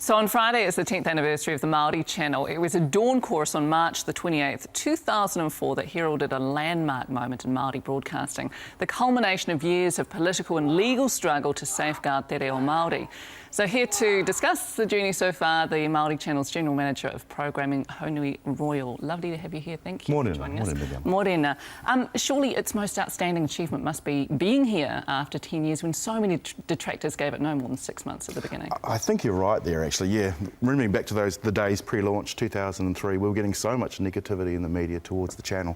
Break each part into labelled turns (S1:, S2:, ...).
S1: So on Friday is the 10th anniversary of the Maori Channel. It was a dawn course on March the 28th, 2004 that heralded a landmark moment in Maori broadcasting, the culmination of years of political and legal struggle to safeguard te reo Māori. So here to discuss the journey so far, the Maori Channel's General Manager of Programming, Haunui Royal. Lovely to have you here. Thank you for joining us. Morena. Surely its most outstanding achievement must be being here after 10 years when so many detractors gave it no more than 6 months at the beginning.
S2: I think you're right there, actually, yeah. Remembering back to the days pre-launch, 2003, we were getting so much negativity in the media towards the channel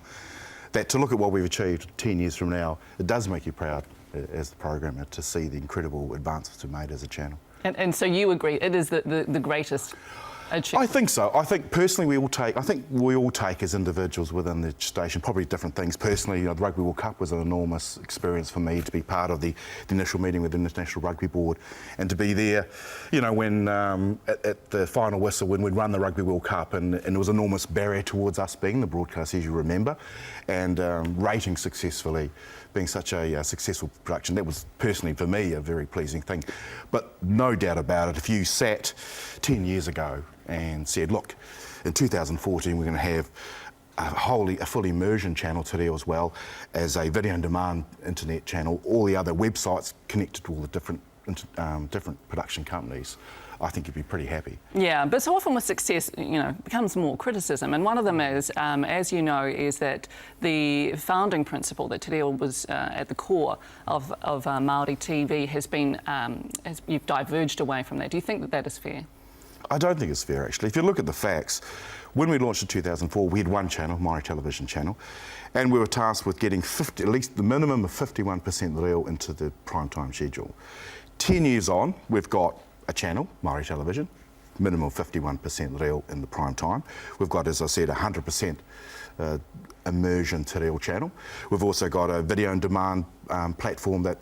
S2: that to look at what we've achieved 10 years from now, it does make you proud as the programmer to see the incredible advances we've made as a channel.
S1: And so you agree it is the greatest achievement?
S2: I think so. I think personally we all take as individuals within the station probably different things. Personally, the Rugby World Cup was an enormous experience for me to be part of the initial meeting with the International Rugby Board and to be there, you know, when at the final whistle when we'd run the Rugby World Cup and there was an enormous barrier towards us being the broadcast, as you remember, and rating successfully, being such a successful production. That was personally for me a very pleasing thing. But no doubt about it, if you sat 10 years ago and said, look, in 2014 we're going to have a full immersion channel today as well as a video on demand internet channel, all the other websites connected to all the different production companies, I think you'd be pretty happy.
S1: Yeah, but so often with success, you know, becomes more criticism, and one of them is, as you know, is that the founding principle that te reo was at the core of Maori TV has been, you've diverged away from that. Do you think that that is fair?
S2: I don't think it's fair, actually. If you look at the facts, when we launched in 2004, we had one channel, Maori Television Channel, and we were tasked with getting at least the minimum of 51% reo into the primetime schedule. 10 years on, we've got a channel, Maori Television, minimum of 51% reo in the prime time. We've got, as I said, 100% immersion te reo channel. We've also got a video on demand platform that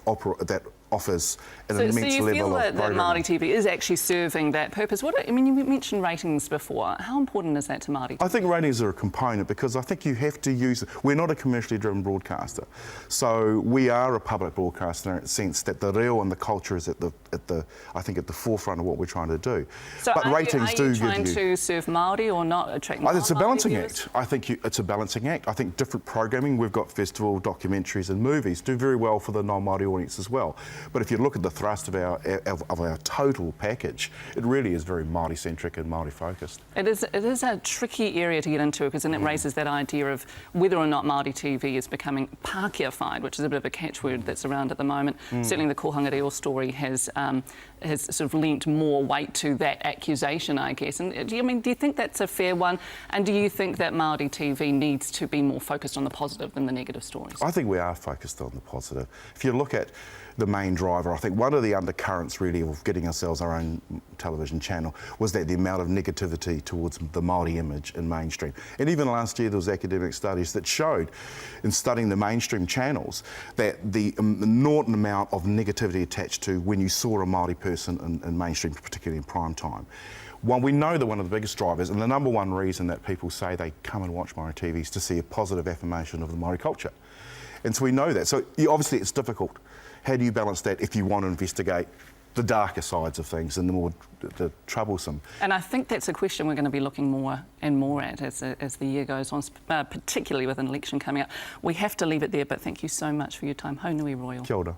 S2: offers an immense level of programming. So you feel that Maori TV is actually serving that purpose? I mean, you mentioned ratings before. How important is that to Maori TV? I think ratings are a component because I think you have to use it. We're not a commercially driven broadcaster. So we are a public broadcaster in the sense that the reo and the culture is at the forefront of what we're trying to do.
S1: So
S2: but ratings do give you...
S1: Are you trying to serve Maori or not attract Maori?
S2: It's a balancing act. I think it's a balancing act. I think different programming, we've got festival, documentaries and movies, do very well for the non-Maori audience as well. But if you look at the thrust of our total package, it really is very Māori-centric and Māori-focused.
S1: It is a tricky area to get into because then it raises that idea of whether or not Māori TV is becoming Pākehā-fied, which is a bit of a catchword that's around at the moment. Certainly the Kohanga Reo story has sort of lent more weight to that accusation, I guess. And do you think that's a fair one? And do you think that Māori TV needs to be more focused on the positive than the negative stories?
S2: I think we are focused on the positive. If you look at the main driver, I think one of the undercurrents really of getting ourselves our own television channel was that the amount of negativity towards the Māori image in mainstream. And even last year there was academic studies that showed in studying the mainstream channels that the inordinate amount of negativity attached to when you saw a Māori person in mainstream, particularly in prime time. Well, we know that one of the biggest drivers and the number one reason that people say they come and watch Maori TV is to see a positive affirmation of the Maori culture. And so we know that. So obviously it's difficult. How do you balance that if you want to investigate the darker sides of things and the troublesome? And
S1: I think that's a question we're going to be looking more and more at as the year goes on, particularly with an election coming up. We have to leave it there, but thank you so much for your time. Haunui Royal.
S2: Kia ora.